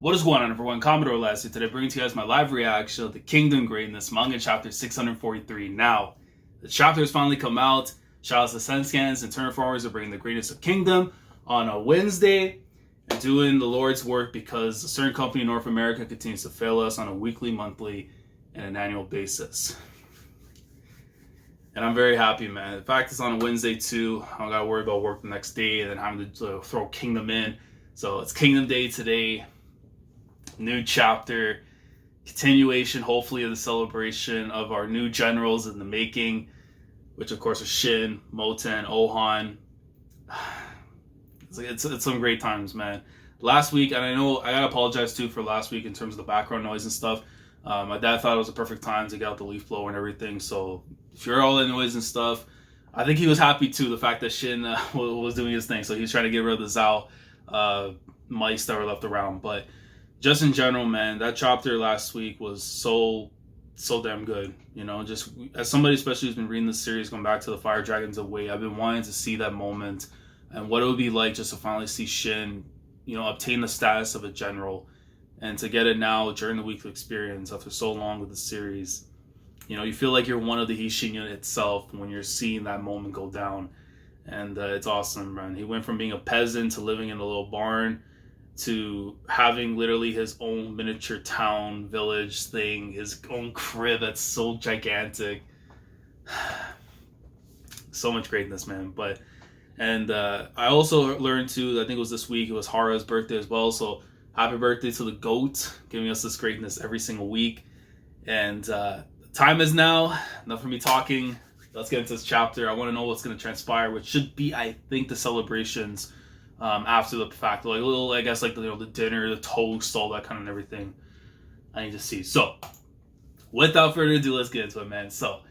What is going on, everyone? Commodore Lassie today, bringing to you guys my live reaction of the Kingdom Greatness manga chapter 643. Now, the chapter has finally come out. Shout out to Senscans and Terraformers are bringing the greatness of Kingdom on a Wednesday and doing the Lord's work because a certain company in North America continues to fail us on a weekly, monthly, and an annual basis. And I'm very happy, man. In fact, it's on a Wednesday too. I don't gotta worry about work the next day and then having to throw Kingdom in. So it's Kingdom Day today. New chapter, continuation, hopefully, of the celebration of our new generals in the making, which of course are Shin, Mou Ten, Ohan. It's some great times, man. Last week, and I know I gotta apologize too for last week in terms of the background noise and stuff. My dad thought it was a perfect time to get out the leaf blower and everything. So if you're all in noise and stuff, I think he was happy too, the fact that Shin was doing his thing. So he was trying to get rid of the Zhao mice that were left around, but. Just in general, man, that chapter last week was so damn good. You know, just as somebody especially who's been reading this series, going back to the Fire Dragons Away, I've been wanting to see that moment and what it would be like just to finally see Shin, you know, obtain the status of a general and to get it now during the weekly experience after so long with the series. You know, you feel like you're one of the Hi Shin unit itself when you're seeing that moment go down. And it's awesome, man. He went from being a peasant to living in a little barn to having literally his own miniature town, village thing, his own crib that's so gigantic. So much greatness, man. I also learned too, I think it was this week, it was Hara's birthday as well, so happy birthday to the GOAT, giving us this greatness every single week. And time is now, enough for me talking. Let's get into this chapter. I want to know what's going to transpire, which should be, I think, the celebrations after the fact, like a little, I guess, like the dinner, the toast, all that kind of everything. I need to see. So, without further ado, let's get into it, man. So,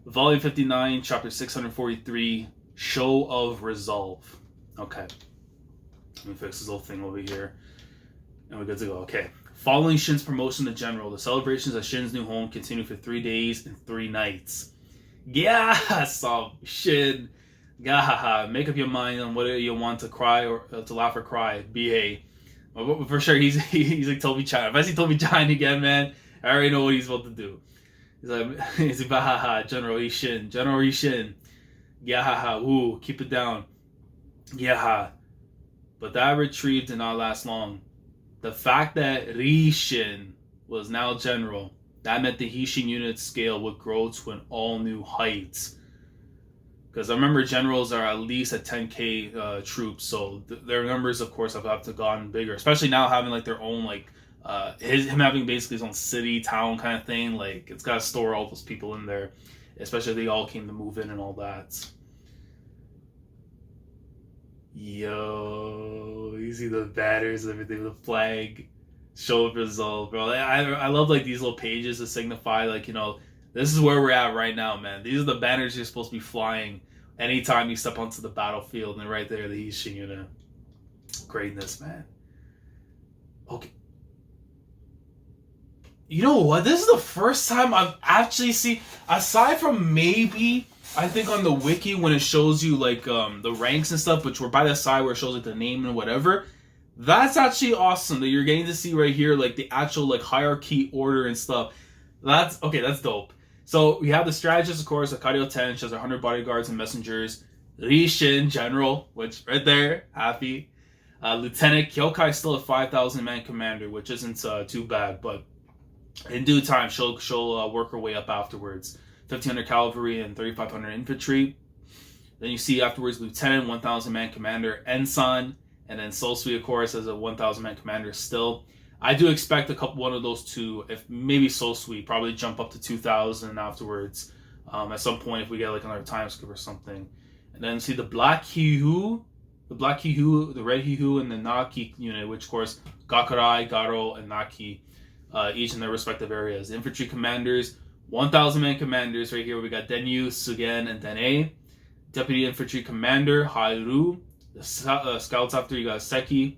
Volume 59, Chapter 643, Show of Resolve. Okay, let me fix this little thing over here, and we're good to go. Okay. Following Shin's promotion to general, the celebrations at Shin's new home continue for 3 days and 3 nights. Yeah, Shin. Gahaha, make up your mind on whether you want to cry or to laugh or cry. Behave. For sure, he's like Toby Chan. If I see Toby Chan again, man, I already know what he's about to do. He's like, Bahaha, General Ishin, General Ishin. Gahaha, ooh, keep it down. Yaha. But that retrieve did not last long. The fact that Ri Shin was now general, that meant the Hi Shin unit scale would grow to an all new height. Because I remember generals are at least at 10k troops, so their numbers, of course, have to gotten bigger. Especially now having like their own him having basically his own city, town kind of thing. Like it's got to store all those people in there, especially if they all came to move in and all that. Yo, you see the banners and everything, the flag, show of resolve, bro. I love like these little pages to signify like, you know, this is where we're at right now, man. These are the banners you're supposed to be flying anytime you step onto the battlefield. And right there, the Hi Shin unit. Greatness, man. Okay. You know what? This is the first time I've actually seen, aside from maybe, I think on the wiki when it shows you like the ranks and stuff, which were by the side where it shows like the name and whatever. That's actually awesome that you're getting to see right here like the actual like hierarchy order and stuff. That's dope. So we have the strategist, of course, Akario 10, she has 100 bodyguards and messengers. Ri Shin, general, which right there, happy. Lieutenant Kyokai still a 5,000 man commander, which isn't too bad, but in due time she'll work her way up afterwards. 1,500 cavalry and 3,500 infantry. Then you see afterwards Lieutenant, 1,000 man commander, Ensign, and then Sosui, of course, as a 1,000 man commander still. I do expect one of those two, if maybe Sosui, probably jump up to 2,000 afterwards at some point if we get like another time skip or something. And then see the Black Hihu, the Red Hihu, and the Naki unit, which of course Gakurai, Garo, and Naki, each in their respective areas. The infantry commanders, 1,000 man commanders right here. We got Denyu, Sugen, and Dene. Deputy infantry commander Hairu. The scouts after you got Seki.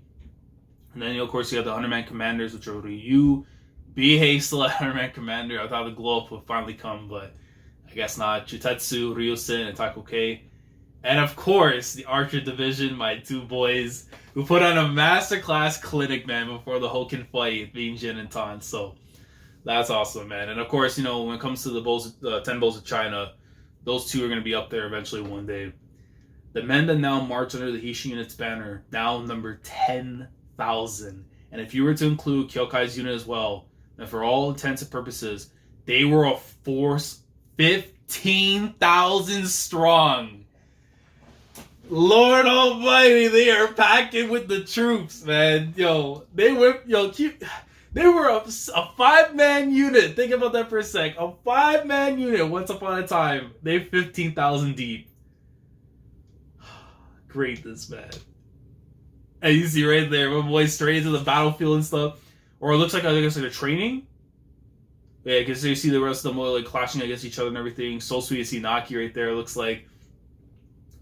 And then, of course, you have the 100-man commanders, which are Ryu. Bihei still a 100-man commander. I thought the glow-up would finally come, but I guess not. Jutetsu, Ryusen, and Taikoke. And of course, the Archer Division, my two boys, who put on a masterclass clinic, man, before the Hoken fight, being Jin and Tan. So that's awesome, man. And of course, you know, when it comes to the 10 Bulls of China, those two are going to be up there eventually one day. The men that now march under the Hi Shin unit's banner now number 10,000. And if you were to include Kyokai's unit as well, then for all intents and purposes, they were a force 15,000 strong. Lord Almighty, they are packing with the troops, man. They were a 5-man unit. Think about that for a sec. A 5-man unit once upon a time. They're 15,000 deep. Greatness, man. And you see right there, my boy straight into the battlefield and stuff. Or it looks like, I guess, like a training. Yeah, because you see the rest of them like clashing against each other and everything. So sweet to see Naki right there. It looks like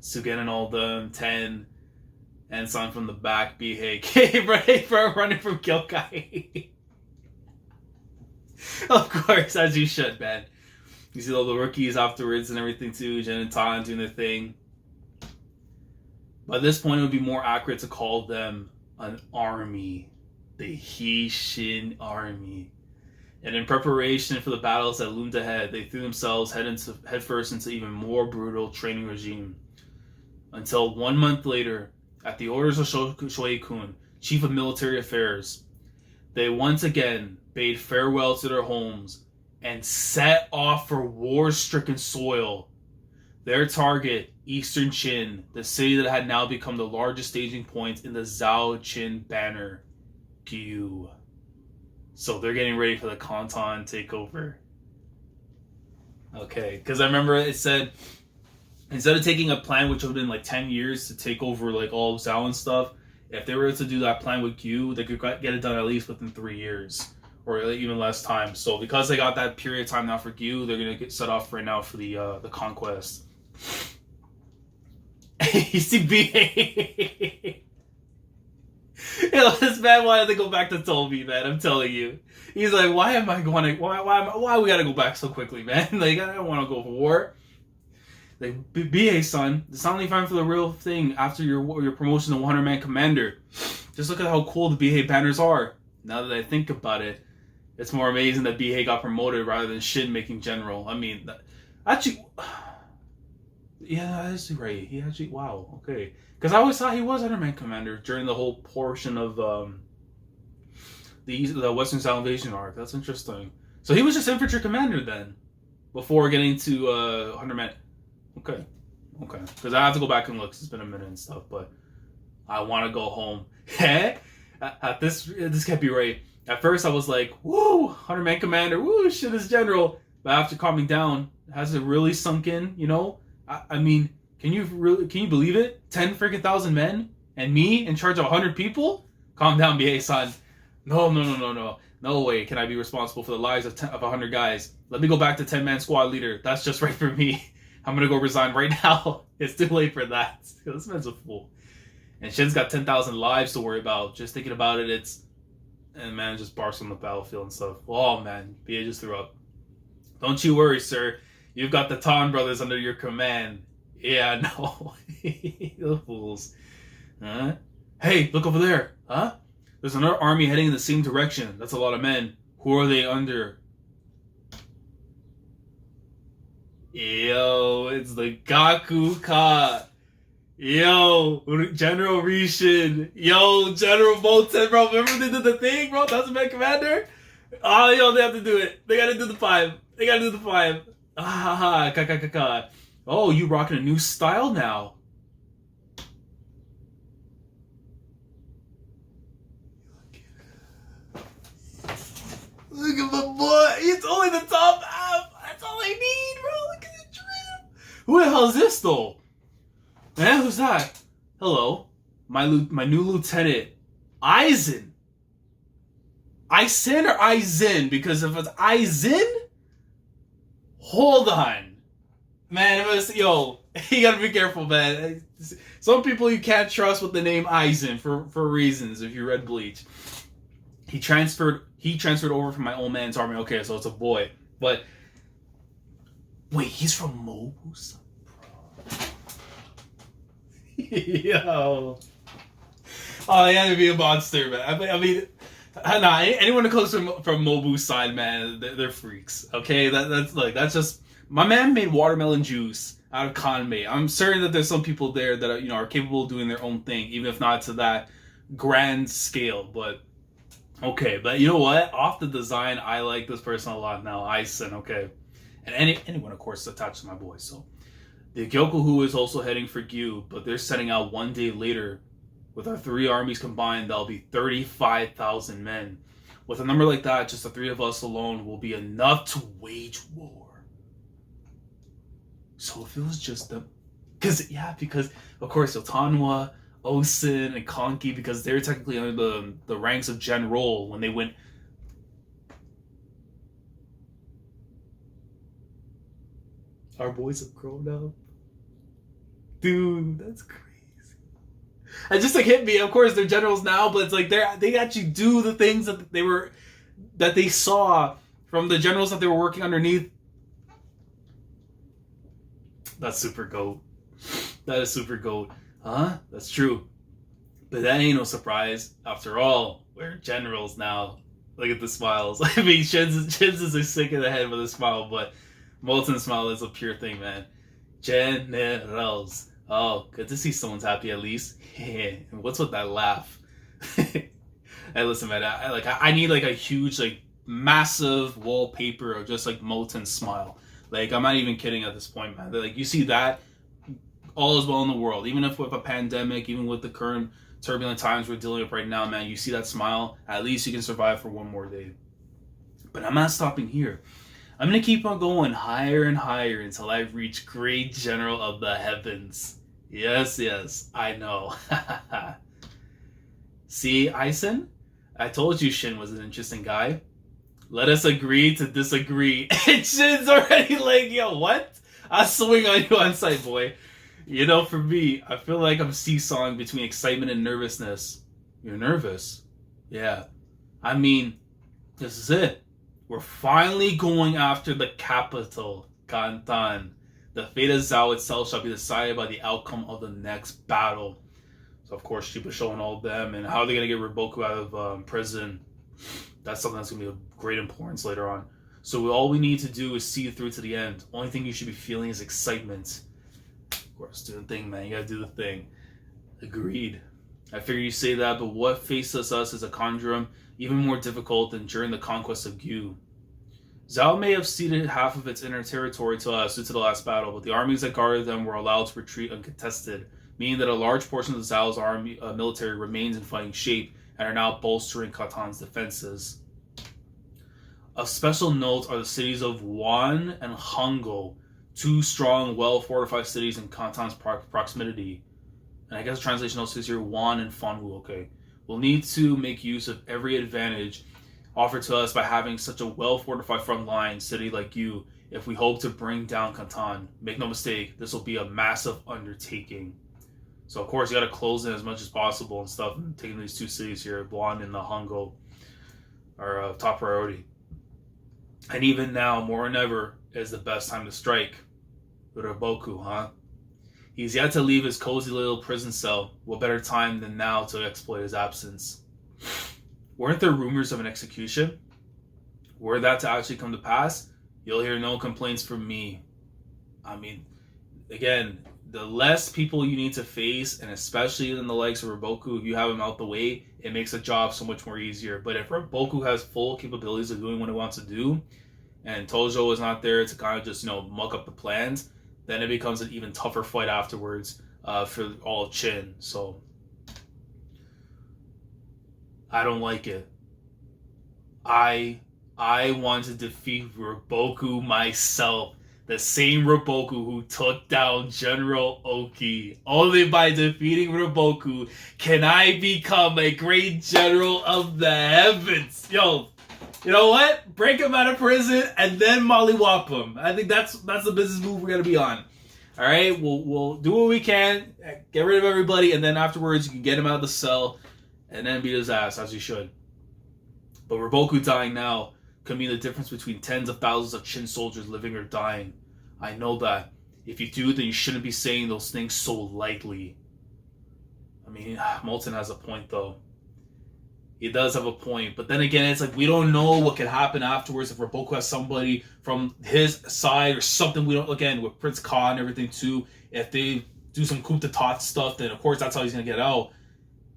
Sugen and all them, 10, and San from the back, Bihei, right, running from Kyokai. Of course, as you should, man. You see all the rookies afterwards and everything too, Jin and Tan doing their thing. By this point, it would be more accurate to call them an army. The Hi Shin Army. And in preparation for the battles that loomed ahead, they threw themselves headfirst into even more brutal training regime. Until 1 month later, at the orders of Shoei-kun, Chief of Military Affairs, they once again bade farewell to their homes and set off for war-stricken soil. Their target, Eastern Qin, the city that had now become the largest staging point in the Zhao Qin banner, Gyu. So they're getting ready for the Kantan Takeover. Okay, because I remember it said, instead of taking a plan which would have been like 10 years to take over like all of Zhao and stuff, if they were to do that plan with Gyu, they could get it done at least within 3 years. Or even less time. So because they got that period of time now for Gyu, they're going to get set off right now for the conquest. You see BA. This man wanted to go back to Toby, man. I'm telling you. He's like, why we gotta go back so quickly, man? Like, I don't want to go for war. Like, BA, son, it's not only time for the real thing after your promotion to 100-man commander. Just look at how cool the BA banners are. Now that I think about it, it's more amazing that BA got promoted rather than Shin making general. I mean, actually, yeah, that's right. He actually, wow, okay. Because I always thought he was 100-man commander during the whole portion of the Western Salvation arc. That's interesting. So he was just infantry commander then, before getting to 100-man. Okay. Because I have to go back and look. 'Cause it's been a minute and stuff, but I want to go home. This can't be right. At first, I was like, "Woo, 100-man commander, woo, shit is general." But after calming down, has it really sunk in? You know, I mean, can you believe it? 10 freaking thousand men and me in charge of 100 people? Calm down, BA-san. No way can I be responsible for the lives of 100 guys. Let me go back to 10-man squad leader. That's just right for me. I'm gonna go resign right now. It's too late for that. This man's a fool. And Shin's got 10,000 lives to worry about. Just thinking about it, and man just barks on the battlefield and stuff. Oh man, BA just threw up. Don't you worry, sir. You've got the Tan brothers under your command. Yeah, no. The fools. Huh? Hey, look over there. Huh? There's another army heading in the same direction. That's a lot of men. Who are they under? Yo, it's the Gaku Ka. Yo, General Ri Shin. Yo, General Mou Ten, bro. Remember they did the thing, bro? That's my commander. Oh, yo, they have to do it. They gotta do the 5. Ah, ka. Oh, you rocking a new style now. Look at my boy. It's only the top half. That's all I need, bro. Look at the trim. Who the hell is this, though? Man, who's that? Hello. My new lieutenant. Aizen. Aizen or Aizen? Because if it's Aizen, hold on. Man, it was, yo, you gotta be careful, man. Some people you can't trust with the name Aizen for reasons, if you read Bleach. He transferred over from my old man's army. Okay, so it's a boy. But wait, he's from Mobu's? Yo. Oh, he had to be a monster, man. I mean, nah, anyone that comes from Mou Bu's side, man, they're freaks. Okay, that's just my man made watermelon juice out of kanmei. I'm certain that there's some people there that are capable of doing their own thing, even if not to that grand scale. But okay, but you know what? Off the design, I like this person a lot now. Hi Shin, okay, and anyone, of course, attached to my boy. So the Gyoku is also heading for Gyu, but they're setting out one day later. With our 3 armies combined, that'll be 35,000 men. With a number like that, just the 3 of us alone will be enough to wage war. So if it was just them... Because, of course, Yotanwa, Osin, and Konki, because they're technically under the ranks of general when they went... Our boys have grown up. Dude, that's crazy. It just hit me. Of course, they're generals now, but it's like they actually do the things that they saw from the generals that they were working underneath. That's super goat. That is super goat. Huh? That's true. But that ain't no surprise. After all, we're generals now. Look at the smiles. I mean, Shin's is sick in the head with a smile, but Mou Ten's smile is a pure thing, man. Generals. Oh, good to see someone's happy at least. And what's with that laugh? Hey, listen, man. I need a huge, massive wallpaper of just Mou Ten's smile. I'm not even kidding at this point, man. You see that, all is well in the world. Even if with a pandemic, even with the current turbulent times we're dealing with right now, man, you see that smile. At least you can survive for one more day. But I'm not stopping here. I'm going to keep on going higher and higher until I reach Great General of the Heavens. Yes, I know. See, Hi Shin? I told you Shin was an interesting guy. Let us agree to disagree. And Shin's already yo, what? I'll swing on you on sight, boy. For me, I feel like I'm seesawing between excitement and nervousness. You're nervous? Yeah. I mean, this is it. We're finally going after the capital, Kantan. The fate of Zhao itself shall be decided by the outcome of the next battle. So, of course, Shiba showing all of them, and how are they going to get Ri Boku out of prison? That's something that's going to be of great importance later on. So all we need to do is see it through to the end. Only thing you should be feeling is excitement. Of course, do the thing, man. You got to do the thing. Agreed. I figure you say that, but what faces us is a conundrum even more difficult than during the conquest of Gyu. Zhao may have ceded half of its inner territory to us due to the last battle, but the armies that guarded them were allowed to retreat uncontested, meaning that a large portion of Zhao's army military remains in fighting shape and are now bolstering Kantan's defenses. Of special note are the cities of Wan and Hangul, 2 strong, well-fortified cities in Kantan's proximity. And I guess the translation also says here Wan and Fanwu, okay. We'll need to make use of every advantage offered to us by having such a well-fortified front line city like you if we hope to bring down Kantan. Make no mistake, this will be a massive undertaking. So, of course, you got to close in as much as possible and stuff. And taking these 2 cities here, Wan and the Hangul, are top priority. And even now, more than ever, is the best time to strike. Ri Boku, huh? He's yet to leave his cozy little prison cell. What better time than now to exploit his absence? Weren't there rumors of an execution? Were that to actually come to pass, you'll hear no complaints from me. I mean, again, the less people you need to face, and especially in the likes of Ri Boku, if you have him out the way, it makes the job so much more easier. But if Ri Boku has full capabilities of doing what he wants to do, and Tojo is not there to kind of just, muck up the plans, then it becomes an even tougher fight afterwards for all of Qin. So, I don't like it. I want to defeat Ri Boku myself. The same Ri Boku who took down General Oki. Only by defeating Ri Boku can I become a great general of the heavens. Yo, you know what? Break him out of prison and then mollywop him. I think that's the business move we're gonna be on. All right, we'll do what we can, get rid of everybody, and then afterwards you can get him out of the cell and then beat his ass as you should. But Ri Boku dying now could mean the difference between tens of thousands of Qin soldiers living or dying. I know that. If you do, then you shouldn't be saying those things so lightly. mean, Mou Ten has a point though. He does have a point, but then again, it's like we don't know what could happen afterwards if Ri Boku has somebody from his side or something. We don't, again, with Prince Ka and everything too. If they do some coup de tat stuff, then of course that's how he's gonna get out.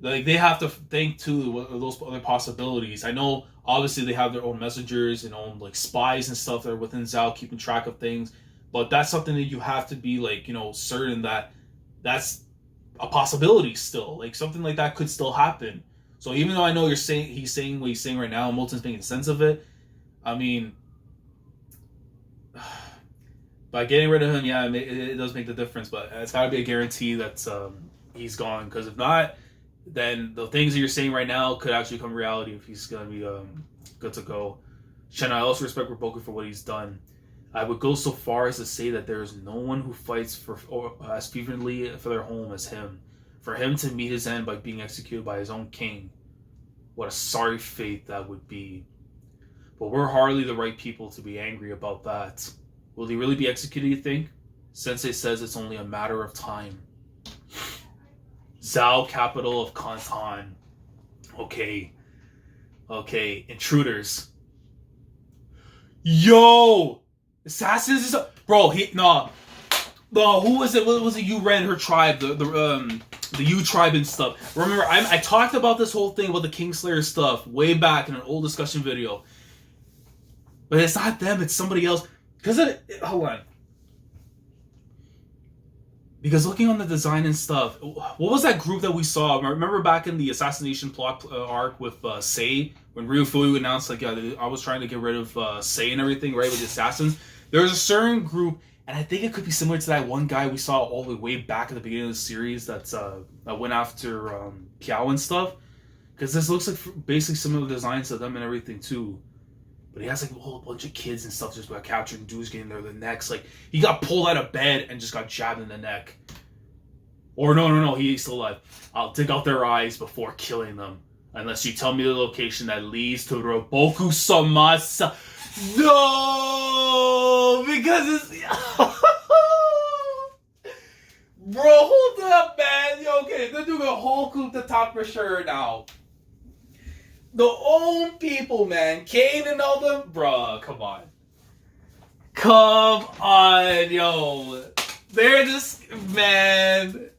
Like they have to think too what are those other possibilities. I know obviously they have their own messengers and own like spies and stuff that are within Zhao keeping track of things, but that's something that you have to be like, you know, certain that that's a possibility still. Like something like that could still happen. So even though I know he's saying what he's saying right now, Mou Ten's making sense of it. I mean, by getting rid of him, yeah, it does make the difference. But it's got to be a guarantee that he's gone. Because if not, then the things that you're saying right now could actually become reality if he's gonna be good to go. Shen, I also respect Ri Boku for what he's done. I would go so far as to say that there is no one who fights as fervently for their home as him. For him to meet his end by being executed by his own king, what a sorry fate that would be. But we're hardly the right people to be angry about that. Will he really be executed, you think? Sensei says it's only a matter of time. Zhao, capital of Kantan. Okay. Intruders. Yo! Assassins? Bro, who was it? What was it? You ran her tribe, the U tribe and stuff. Remember, I talked about this whole thing about the Kingslayer stuff way back in an old discussion video. But it's not them, it's somebody else. Hold on. Because looking on the design and stuff, what was that group that we saw? Remember back in the assassination plot arc with Sei, when Ryufuyu announced like, yeah, I was trying to get rid of Sei and everything, right, with the assassins. There was a certain group. And I think it could be similar to that one guy we saw all the way back at the beginning of the series that went after Piao and stuff. Because this looks like basically similar designs to them and everything too. But he has like a whole bunch of kids and stuff just got captured and dudes getting their necks. Like he got pulled out of bed and just got jabbed in the neck. Or no, he's still alive. I'll dig out their eyes before killing them. Unless you tell me the location that leads to Ri Boku Samasa. No, because it's bro. Hold up, man. Yo, okay, they're doing a whole coup de tat for sure now. The own people, man, Kane and all them, bro. Come on, yo. They're just man.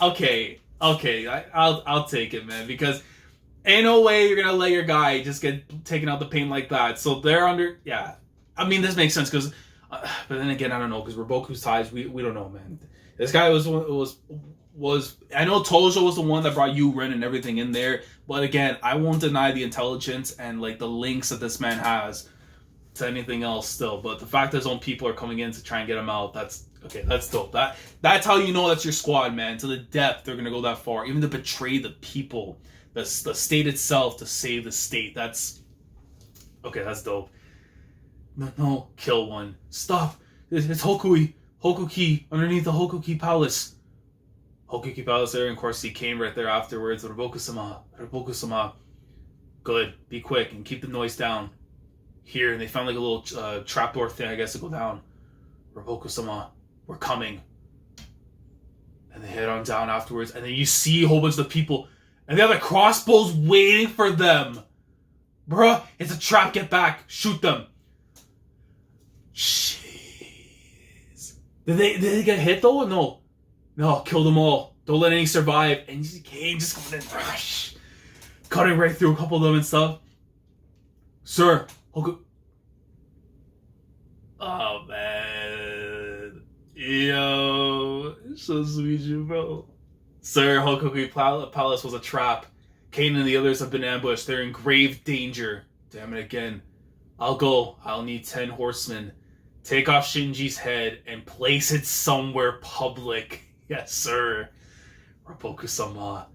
Okay, I'll take it, man, because. Ain't no way you're gonna let your guy just get taken out the paint like that. So they're under, yeah. I mean, this makes sense because, but then again, I don't know because Ri Boku's ties, we don't know, man. This guy was I know Tojo was the one that brought Yu Ren and everything in there, but again, I won't deny the intelligence and like the links that this man has to anything else still. But the fact that his own people are coming in to try and get him out, that's okay. That's dope. That's how you know that's your squad, man. To the depth, they're gonna go that far, even to betray the people. The state itself to save the state. That's okay. That's dope. No, kill one. Stop. It's Hokuki underneath the Hokuki Palace. Hokuki Palace there, and of course he came right there afterwards. Ri Boku-sama. Good. Be quick and keep the noise down. Here, and they found like a little trapdoor thing, I guess, to go down. Ri Boku-sama, we're coming. And they head on down afterwards, and then you see a whole bunch of people. And they have the crossbows waiting for them. Bruh, it's a trap. Get back. Shoot them. Jeez. Did they get hit though? No, kill them all. Don't let any survive. And Kane just going in. Rush. Cutting right through a couple of them and stuff. Sir. Oh, man. Yo. So sweet, you, bro. Sir, Hokuki Palace was a trap. Kane and the others have been ambushed. They're in grave danger. Damn it again. I'll go. I'll need 10 horsemen. Take off Shinji's head and place it somewhere public. Yes, sir. Ri Boku-sama.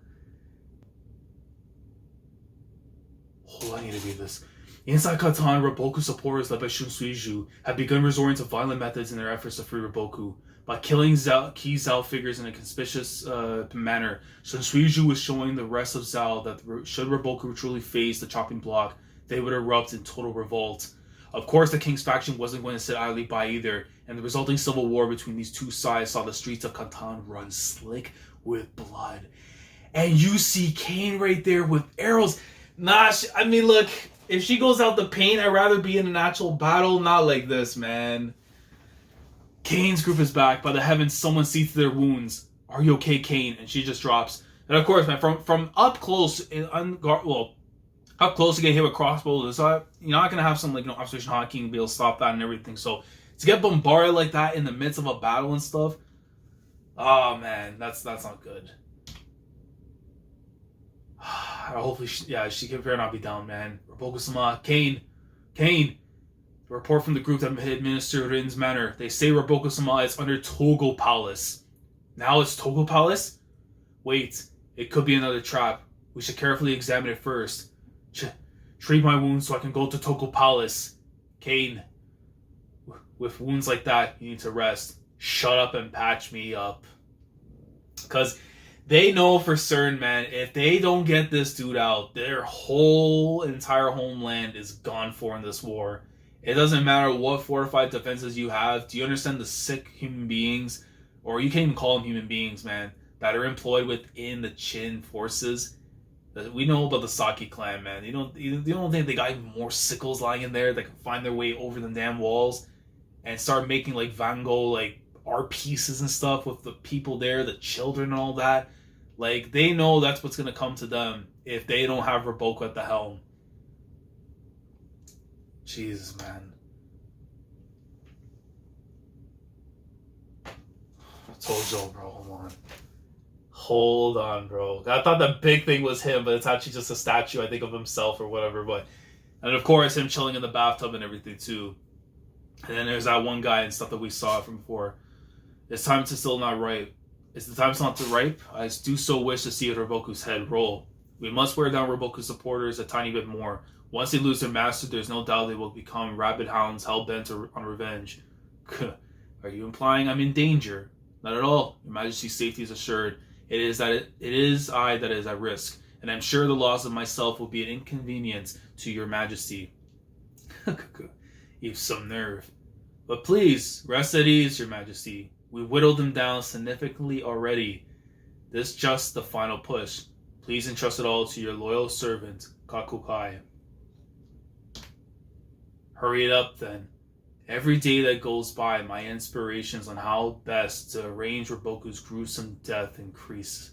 Oh, I need to read this. Inside Kantan, Ri Boku supporters led by Shun Suiju have begun resorting to violent methods in their efforts to free Ri Boku. By killing key Zhao figures in a conspicuous manner, Shun Suiju was showing the rest of Zhao that should Ri Boku truly face the chopping block, they would erupt in total revolt. Of course, the King's faction wasn't going to sit idly by either, and the resulting civil war between these two sides saw the streets of Kantan run slick with blood. and you see Kane right there with arrows. Nah, I mean, look, if she goes out the paint, I'd rather be in an actual battle, not like this, man. Kane's group is back. By the heavens, someone sees through their wounds. Are you okay, Kane? And she just drops. And of course, man, from up close, up close to get hit with crossbows, so you're not gonna have some observation hotkey and be able to stop that and everything. So to get bombarded like that in the midst of a battle and stuff, oh man, that's not good. Hopefully, she can better not be down, man. Ri Boku-sama, Kane. The report from the group that administered Rin's manor. They say Ri Boku-sama is under Togo Palace. Now it's Togo Palace? Wait, it could be another trap. We should carefully examine it first. Treat my wounds so I can go to Togo Palace. Kane, with wounds like that, you need to rest. Shut up and patch me up. Because they know for certain, man, if they don't get this dude out, their whole entire homeland is gone for in this war. It doesn't matter what fortified defenses you have. Do you understand the sick human beings, or you can't even call them human beings, man, that are employed within the Qin forces? We know about the Saki clan, man. You don't think they got even more sickles lying in there that can find their way over the damn walls and start making like Van Gogh like art pieces and stuff with the people there, the children and all that? Like, they know that's what's gonna come to them if they don't have Ri Boku at the helm. Jesus, man. Tojo, bro, hold on, bro. I thought the big thing was him, but it's actually just a statue, I think, of himself or whatever. But, and of course, him chilling in the bathtub and everything too. And then there's that one guy and stuff that we saw from before. It's time to still not ripe. Is the time still not to ripe? I do so wish to see Ri Boku's head roll. We must wear down Ri Boku's supporters a tiny bit more. Once they lose their master, there's no doubt they will become rabid hounds hell-bent on revenge. Are you implying I'm in danger? Not at all. Your Majesty's safety is assured. It is I that is at risk, and I'm sure the loss of myself will be an inconvenience to your Majesty. You've some nerve. But please, rest at ease, your Majesty. We whittled them down significantly already. This is just the final push. Please entrust it all to your loyal servant, Gaku Ka. Hurry it up, then. Every day that goes by, my inspirations on how best to arrange Ri Boku's gruesome death increase.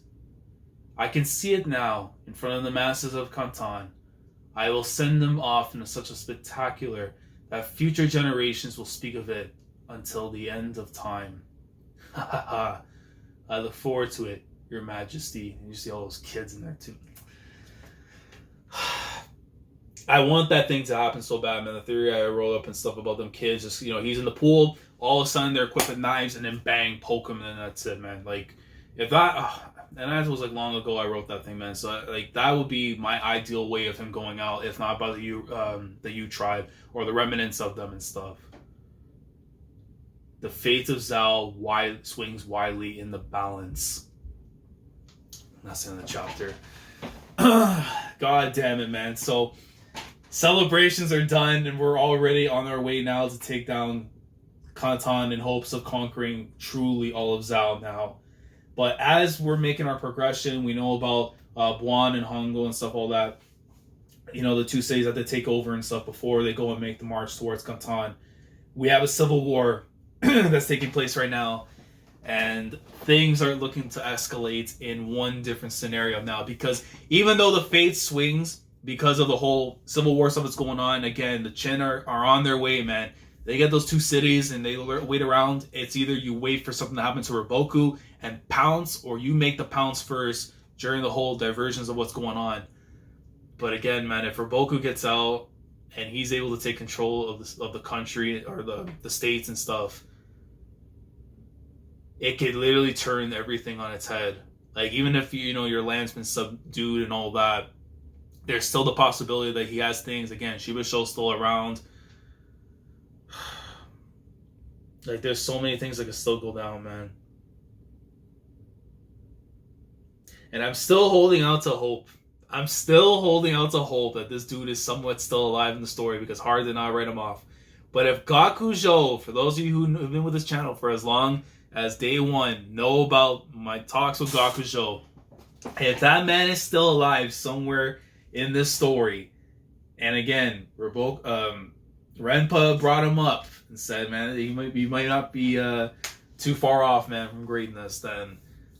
I can see it now, in front of the masses of Kantan. I will send them off in such a spectacular that future generations will speak of it until the end of time. Ha ha ha. I look forward to it, Your Majesty. And you see all those kids in there too. I want that thing to happen so bad, man. The theory I wrote up and stuff about them kids, just, he's in the pool, all of a sudden they're equipped with knives, and then bang, poke him, and then that's it, man. Like, if that, and that was like long ago I wrote that thing, man. So like that would be my ideal way of him going out, if not by the Yu tribe or the remnants of them and stuff. The fate of Zhao swings widely in the balance. That's in the chapter. God damn it, man. So celebrations are done, and we're already on our way now to take down Kantan in hopes of conquering truly all of Zhao now. But as we're making our progression, we know about Buan and Hongo and stuff, all that. The two cities that they take over and stuff before they go and make the march towards Kantan. We have a civil war that's taking place right now, and things are looking to escalate in one different scenario now, because even though the fate swings because of the whole civil war stuff that's going on, again, the Qin are on their way, man. They get those two cities and they wait around. It's either you wait for something to happen to Ri Boku and pounce, or you make the pounce first during the whole diversions of what's going on. But again, man, if Ri Boku gets out and he's able to take control of the country or the states and stuff, it could literally turn everything on its head. Like, even if your land's been subdued and all that, there's still the possibility that he has things. Again, Shibasho's still around. Like, there's so many things that can still go down, man. And I'm still holding out to hope. I'm still holding out to hope that this dude is somewhat still alive in the story, because Hard did not write him off. But if Gaku Zhou, for those of you who have been with this channel for as long as day one, know about my talks with Gaku Zhou, If that man is still alive somewhere in this story, and again, Renpa brought him up and said, man, he might not be too far off, man, from greatness, then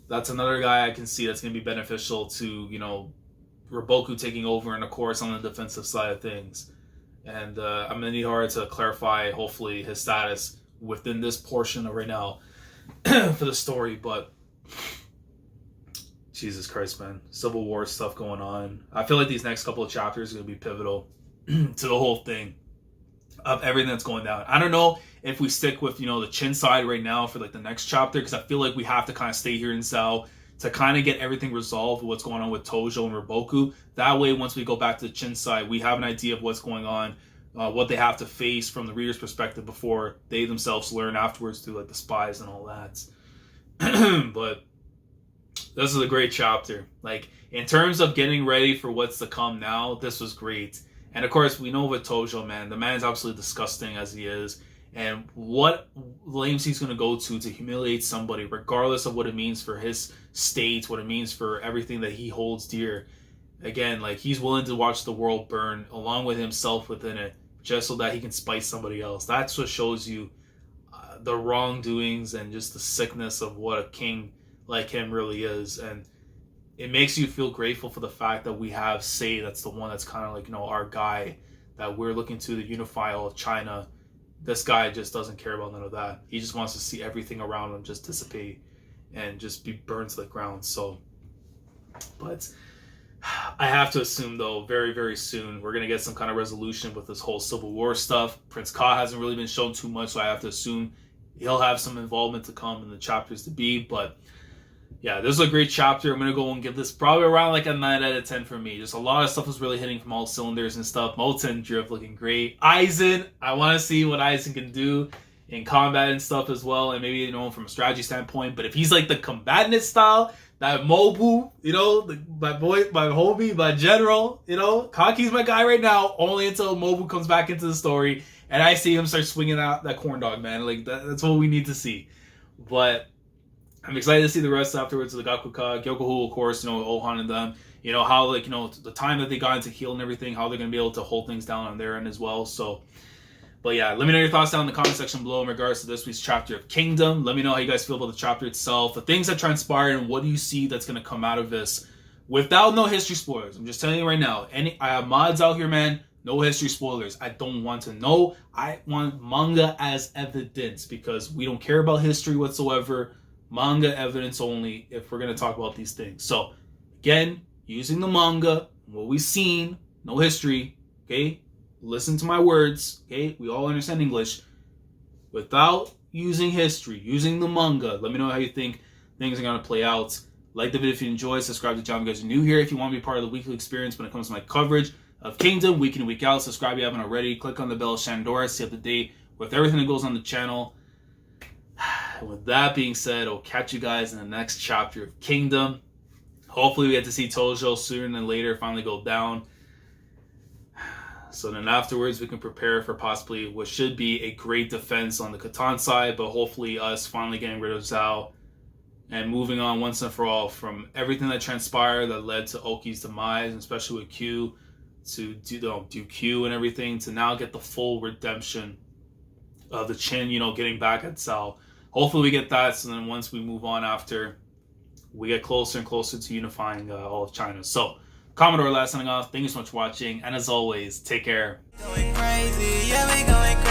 that's another guy I can see that's going to be beneficial to, Ri Boku taking over, and of course on the defensive side of things. And I'm going to need hard to clarify, hopefully, his status within this portion of right now for the story. But Jesus Christ, man. Civil War stuff going on. I feel like these next couple of chapters are going to be pivotal to the whole thing of everything that's going down. I don't know if we stick with, the Chin side right now for like the next chapter, because I feel like we have to kind of stay here in Zhao to kind of get everything resolved, what's going on with Tojo and Ri Boku. That way, once we go back to the Chin side, we have an idea of what's going on, what they have to face from the reader's perspective before they themselves learn afterwards through like the spies and all that. But this is a great chapter. Like, in terms of getting ready for what's to come now, this was great. And of course, we know with Tojo, man, the man is absolutely disgusting as he is. And what lengths he's going to go to humiliate somebody, regardless of what it means for his state, what it means for everything that he holds dear. Again, like, he's willing to watch the world burn along with himself within it, just so that he can spite somebody else. That's what shows you the wrongdoings and just the sickness of what a king like him really is. And it makes you feel grateful for the fact that we have Sei, that's the one that's kind of like, our guy that we're looking to unify all of China. This guy just doesn't care about none of that. He just wants to see everything around him just dissipate and just be burned to the ground. So, but I have to assume, though, very, very soon, we're going to get some kind of resolution with this whole Civil War stuff. Prince Ka hasn't really been shown too much, so I have to assume he'll have some involvement to come in the chapters to be. But yeah, this is a great chapter. I'm going to go and give this probably around like a 9 out of 10 for me. Just a lot of stuff was really hitting from all cylinders and stuff. Mou Ten drift looking great. Aizen, I want to see what Aizen can do in combat and stuff as well. And maybe, from a strategy standpoint. But if he's like the combatant style, that Mou Bu, my boy, my homie, my general, Kaki's my guy right now, only until Mou Bu comes back into the story and I see him start swinging out that corn dog, man. Like, that's what we need to see. But I'm excited to see the rest afterwards of the Gaku Ka, Gyokuhu, of course, Ohan and them. How, like, the time that they got into heal and everything, how they're going to be able to hold things down on their end as well. So, but yeah, let me know your thoughts down in the comment section below in regards to this week's chapter of Kingdom. Let me know how you guys feel about the chapter itself, the things that transpired, and what do you see that's going to come out of this without no history spoilers. I'm just telling you right now, I have mods out here, man. No history spoilers. I don't want to know. I want manga as evidence because we don't care about history whatsoever. Manga evidence only if we're going to talk about these things. So, again, using the manga, what we've seen, no history, okay? Listen to my words, okay? We all understand English. Without using history, using the manga, let me know how you think things are going to play out. Like the video if you enjoyed. Subscribe to the channel if you guys are new here. If you want to be part of the weekly experience when it comes to my coverage of Kingdom, week in and week out. Subscribe if you haven't already. Click on the bell, Shandora, stay up to date with everything that goes on the channel. With that being said, I'll catch you guys in the next chapter of Kingdom. Hopefully we get to see Tojo sooner than later finally go down. So then afterwards we can prepare for possibly what should be a great defense on the Kantan side, but hopefully us finally getting rid of Zhao and moving on once and for all from everything that transpired that led to Oki's demise, especially with Q, to do Q and everything, to now get the full redemption of the Chin, getting back at Zhao. Hopefully we get that, so then once we move on after, we get closer and closer to unifying all of China. So, Commodore last signing off. Thank you so much for watching, and as always, take care. Going crazy, yeah, we going crazy.